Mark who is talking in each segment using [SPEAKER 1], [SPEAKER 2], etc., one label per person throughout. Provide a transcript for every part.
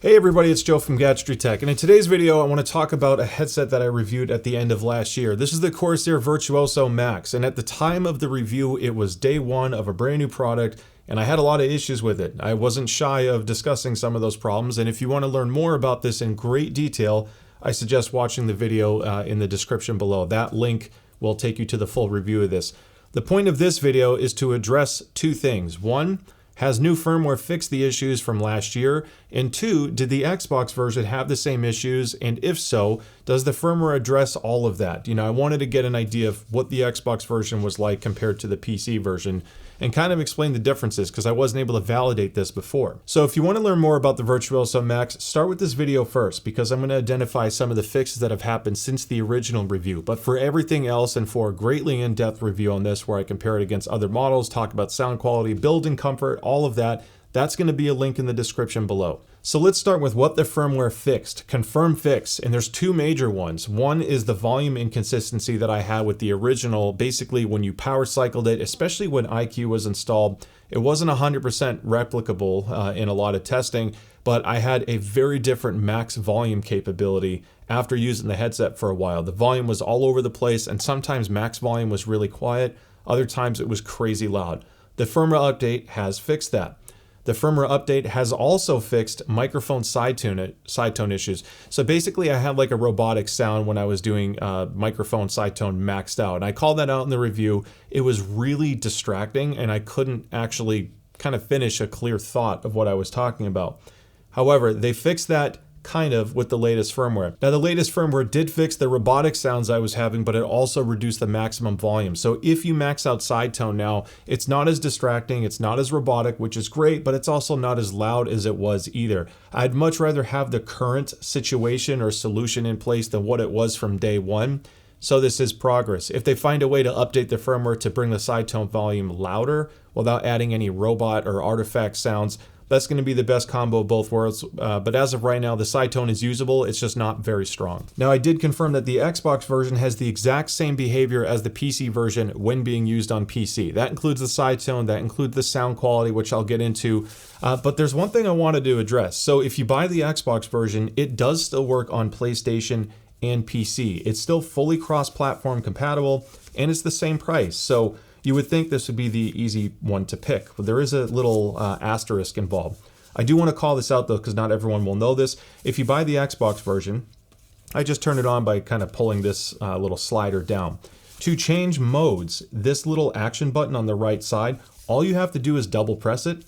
[SPEAKER 1] Hey everybody, it's Joe from Gadgetry Tech, and in today's video I want to talk about a headset that I reviewed at the end of last year. This is the Corsair Virtuoso Max, and at the time of the review it was day one of a brand new product, and I had a lot of issues with it. I wasn't shy of discussing some of those problems, and if you want to learn more about this in great detail, I suggest watching the video in the description below. That link will take you to the full review of this. The point of this video is to address two things. One, has new firmware fixed the issues from last year? And two, did the Xbox version have the same issues? And if so, does the firmware address all of that? I wanted to get an idea of what the Xbox version was like compared to the PC version and kind of explain the differences because I wasn't able to validate this before. So if you want to learn more about the Virtuoso Max, start with this video first because I'm going to identify some of the fixes that have happened since the original review. But for everything else and for a greatly in-depth review on this where I compare it against other models, talk about sound quality, build and comfort, all of that, that's going to be a link in the description below. So let's start with what the firmware fixed, confirmed fix, and there's two major ones. One is the volume inconsistency that I had with the original. Basically, when you power cycled it, especially when IQ was installed, it wasn't 100% replicable in a lot of testing, but I had a very different max volume capability after using the headset for a while. The volume was all over the place, and sometimes max volume was really quiet, other times it was crazy loud. The firmware update has fixed that. The firmware update has also fixed microphone side tone issues. So basically I had like a robotic sound when I was doing microphone side tone maxed out. And I called that out in the review. It was really distracting and I couldn't actually kind of finish a clear thought of what I was talking about. However, they fixed that kind of with the latest firmware. Now the latest firmware did fix the robotic sounds I was having, but it also reduced the maximum volume. So if you max out side tone now, it's not as distracting, it's not as robotic, which is great, but it's also not as loud as it was either. I'd much rather have the current situation or solution in place than what it was from day one. So this is progress. If they find a way to update the firmware to bring the side tone volume louder without adding any robot or artifact sounds, that's going to be the best combo of both worlds, but as of right now, the side tone is usable, it's just not very strong. Now, I did confirm that the Xbox version has the exact same behavior as the PC version when being used on PC. That includes the side tone, that includes the sound quality, which I'll get into, but there's one thing I wanted to address. So if you buy the Xbox version, it does still work on PlayStation and PC. It's still fully cross-platform compatible, and it's the same price. So you would think this would be the easy one to pick, but there is a little asterisk involved. I do want to call this out though, because not everyone will know this. If you buy the Xbox version, I just turn it on by kind of pulling this little slider down. To change modes, this little action button on the right side, all you have to do is double press it,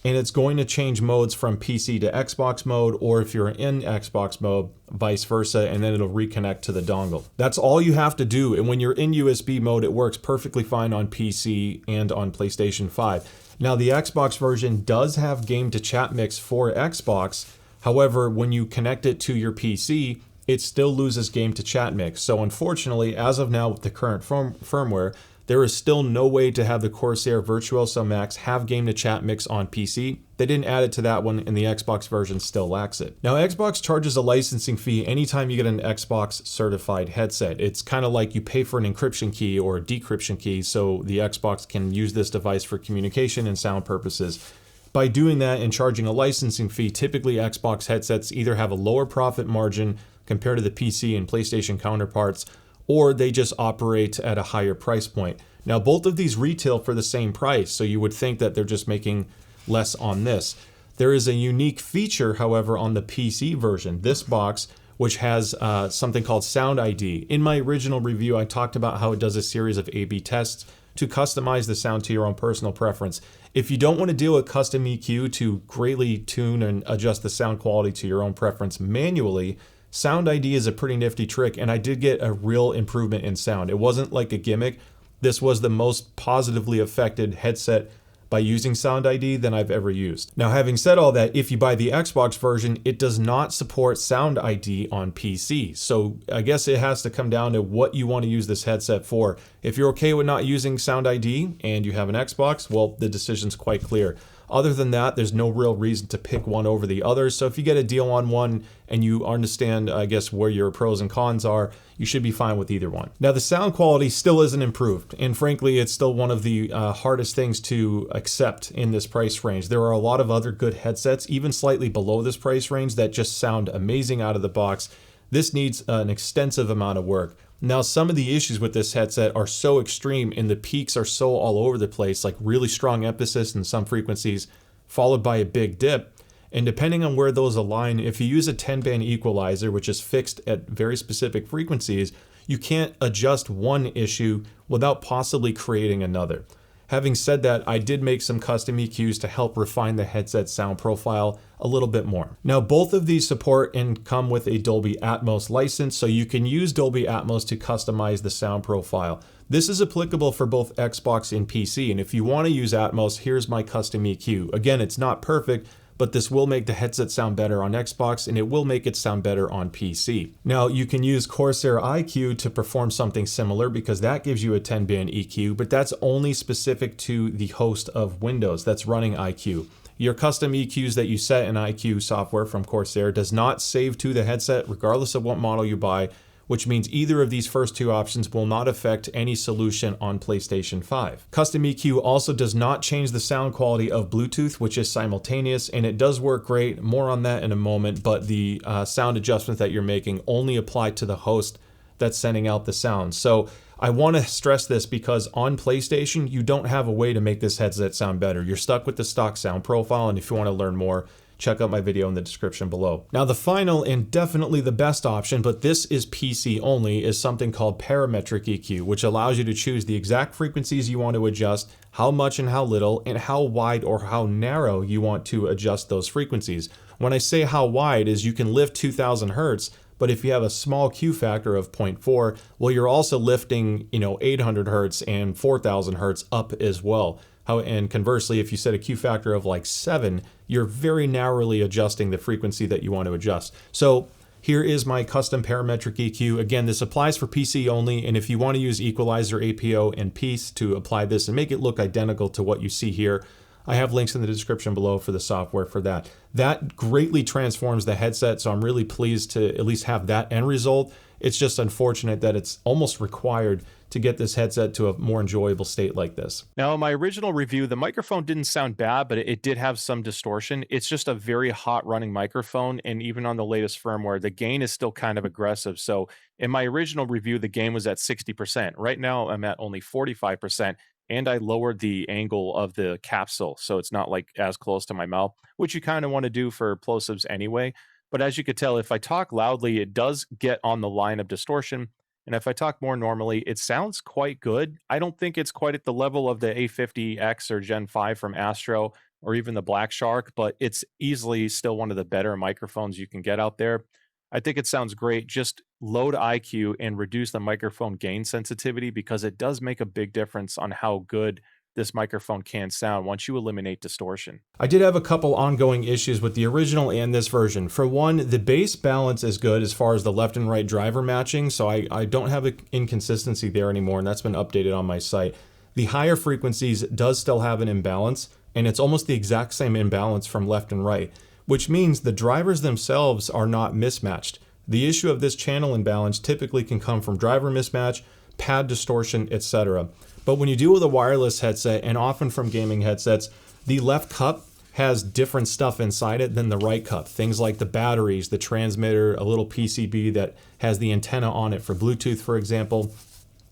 [SPEAKER 1] and it's going to change modes from PC to Xbox mode, or if you're in Xbox mode, vice versa, and then it'll reconnect to the dongle. That's all you have to do, and when you're in USB mode, it works perfectly fine on PC and on PlayStation 5. Now, the Xbox version does have game to chat mix for Xbox. However, when you connect it to your PC, it still loses game to chat mix. So unfortunately, as of now with the current firmware, there is still no way to have the Corsair Virtuoso Max have game to chat mix on PC. They didn't add it to that one, and the Xbox version still lacks it. Now, Xbox charges a licensing fee anytime you get an Xbox certified headset. It's kind of like you pay for an encryption key or a decryption key so the Xbox can use this device for communication and sound purposes. By doing that and charging a licensing fee, typically Xbox headsets either have a lower profit margin compared to the PC and PlayStation counterparts, or they just operate at a higher price point. Now, both of these retail for the same price, so you would think that they're just making less on this. There is a unique feature, however, on the PC version, this box, which has something called Sound ID. In my original review, I talked about how it does a series of A/B tests to customize the sound to your own personal preference. If you don't want to deal with custom EQ to greatly tune and adjust the sound quality to your own preference manually, Sound ID is a pretty nifty trick, and I did get a real improvement in sound. It wasn't like a gimmick. This was the most positively affected headset by using Sound ID than I've ever used. Now, having said all that, if you buy the Xbox version, it does not support Sound ID on PC. So I guess it has to come down to what you want to use this headset for. If you're okay with not using Sound ID and you have an Xbox, well, the decision's quite clear. Other than that, there's no real reason to pick one over the other. So if you get a deal on one and you understand, I guess, where your pros and cons are, you should be fine with either one. Now, the sound quality still isn't improved, and frankly, it's still one of the hardest things to accept in this price range. There are a lot of other good headsets, even slightly below this price range, that just sound amazing out of the box. This needs an extensive amount of work. Now, some of the issues with this headset are so extreme and the peaks are so all over the place, like really strong emphasis in some frequencies, followed by a big dip. And depending on where those align, if you use a 10-band equalizer, which is fixed at very specific frequencies, you can't adjust one issue without possibly creating another. Having said that, I did make some custom EQs to help refine the headset sound profile a little bit more. Now, both of these support and come with a Dolby Atmos license, so you can use Dolby Atmos to customize the sound profile. This is applicable for both Xbox and PC, and if you want to use Atmos, here's my custom EQ. Again, it's not perfect, but this will make the headset sound better on Xbox and it will make it sound better on PC. Now, you can use Corsair IQ to perform something similar because that gives you a 10-band EQ, but that's only specific to the host of Windows that's running IQ. Your custom EQs that you set in IQ software from Corsair does not save to the headset regardless of what model you buy, which means either of these first two options will not affect any solution on PlayStation 5. Custom EQ also does not change the sound quality of Bluetooth, which is simultaneous, and it does work great. More on that in a moment, but the sound adjustments that you're making only apply to the host that's sending out the sound. So I want to stress this because on PlayStation, you don't have a way to make this headset sound better. You're stuck with the stock sound profile, and if you want to learn more, check out my video in the description below. Now, the final and definitely the best option, but this is PC only, is something called parametric EQ, which allows you to choose the exact frequencies you want to adjust, how much and how little, and how wide or how narrow you want to adjust those frequencies. When I say how wide is you can lift 2000 hertz, but if you have a small Q factor of 0.4, well, you're also lifting, 800 hertz and 4000 hertz up as well. And conversely, if you set a Q factor of like 7, you're very narrowly adjusting the frequency that you want to adjust. So here is my custom parametric EQ. Again, this applies for PC only, and if you want to use equalizer, APO, and PEACE to apply this and make it look identical to what you see here, I have links in the description below for the software for that. That greatly transforms the headset, so I'm really pleased to at least have that end result. It's just unfortunate that it's almost required to get this headset to a more enjoyable state like this. Now, in my original review, the microphone didn't sound bad, but it did have some distortion. It's just a very hot running microphone, and even on the latest firmware, the gain is still kind of aggressive. So in my original review, the gain was at 60%. Right now, I'm at only 45%. And I lowered the angle of the capsule, so it's not like as close to my mouth, which you kind of want to do for plosives anyway. But as you could tell, if I talk loudly, it does get on the line of distortion. And if I talk more normally, it sounds quite good. I don't think it's quite at the level of the A50X or Gen 5 from Astro or even the Black Shark, but it's easily still one of the better microphones you can get out there. I think it sounds great. Just load IQ and reduce the microphone gain sensitivity because it does make a big difference on how good this microphone can sound once you eliminate distortion. I did have a couple ongoing issues with the original and this version. For one, the bass balance is good as far as the left and right driver matching, so I don't have an inconsistency there anymore, and that's been updated on my site. The higher frequencies does still have an imbalance, and it's almost the exact same imbalance from left and right, which means the drivers themselves are not mismatched. The issue of this channel imbalance typically can come from driver mismatch, pad distortion, etc. But when you deal with a wireless headset, and often from gaming headsets, the left cup has different stuff inside it than the right cup. Things like the batteries, the transmitter, a little PCB that has the antenna on it for Bluetooth, for example.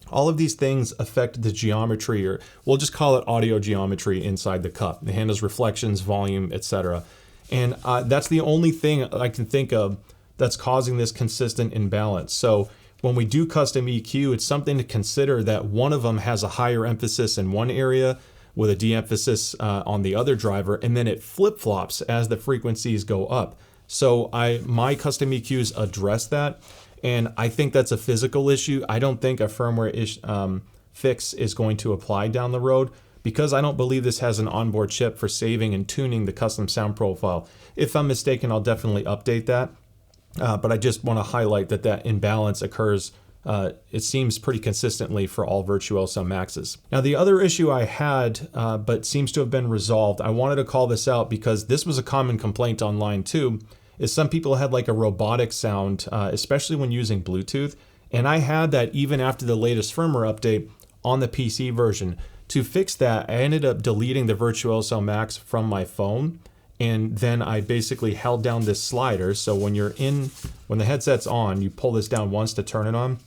[SPEAKER 1] All of these things affect the geometry, or we'll just call it audio geometry inside the cup. It handles reflections, volume, etc. And that's the only thing I can think of that's causing this consistent imbalance. So when we do custom EQ, it's something to consider that one of them has a higher emphasis in one area with a de-emphasis on the other driver, and then it flip-flops as the frequencies go up. So my custom EQs address that, and I think that's a physical issue. I don't think a firmware fix is going to apply down the road, because I don't believe this has an onboard chip for saving and tuning the custom sound profile. If I'm mistaken, I'll definitely update that. But I just want to highlight that imbalance occurs it seems pretty consistently for all Virtuoso Maxes. Now, the other issue I had, but seems to have been resolved, I wanted to call this out because this was a common complaint online too, is some people had like a robotic sound, especially when using Bluetooth. And I had that even after the latest firmware update on the PC version. To fix that, I ended up deleting the Virtuoso Max from my phone. And then I basically held down this slider. So when the headset's on, you pull this down once to turn it on.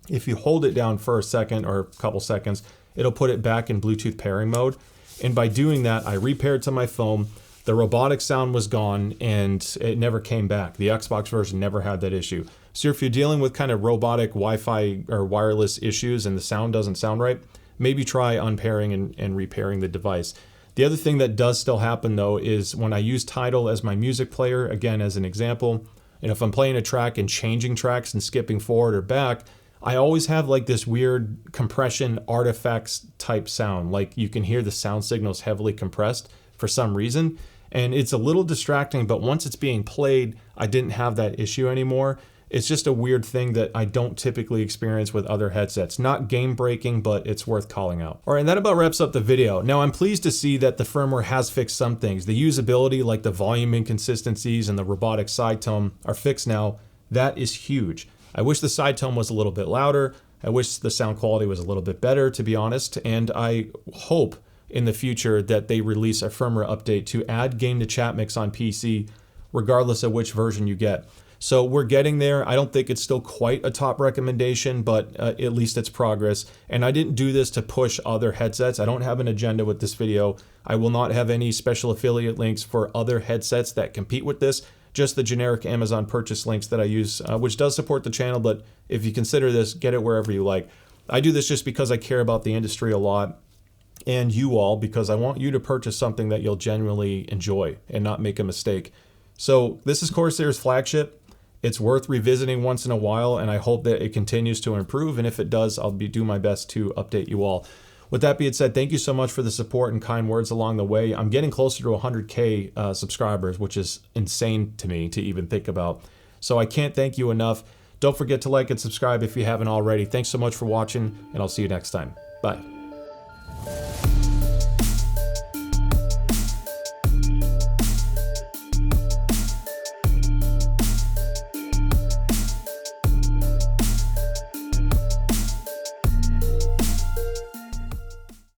[SPEAKER 1] If you hold it down for a second or a couple seconds, it'll put it back in Bluetooth pairing mode. And by doing that, I repaired to my phone. The robotic sound was gone and it never came back. The Xbox version never had that issue. So if you're dealing with kind of robotic Wi-Fi or wireless issues and the sound doesn't sound right, maybe try unpairing and repairing the device. The other thing that does still happen though is when I use Tidal as my music player, again as an example, and if I'm playing a track and changing tracks and skipping forward or back, I always have like this weird compression artifacts type sound. Like you can hear the sound signals heavily compressed for some reason. And it's a little distracting, but once it's being played, I didn't have that issue anymore. It's just a weird thing that I don't typically experience with other headsets. Not game breaking, but it's worth calling out. All right, and that about wraps up the video. Now I'm pleased to see that the firmware has fixed some things. The usability, like the volume inconsistencies and the robotic side tone, are fixed now. That is huge. I wish the side tone was a little bit louder. I wish the sound quality was a little bit better, to be honest. And I hope in the future that they release a firmware update to add game to chat mix on PC, regardless of which version you get. So we're getting there. I don't think it's still quite a top recommendation, but at least it's progress. And I didn't do this to push other headsets. I don't have an agenda with this video. I will not have any special affiliate links for other headsets that compete with this. Just the generic Amazon purchase links that I use, which does support the channel, but if you consider this, get it wherever you like. I do this just because I care about the industry a lot and you all, because I want you to purchase something that you'll genuinely enjoy and not make a mistake. So this is Corsair's flagship. It's worth revisiting once in a while, and I hope that it continues to improve, and if it does, I'll do my best to update you all. With that being said, thank you so much for the support and kind words along the way. I'm getting closer to 100K subscribers, which is insane to me to even think about. So I can't thank you enough. Don't forget to like and subscribe if you haven't already. Thanks so much for watching, and I'll see you next time. Bye.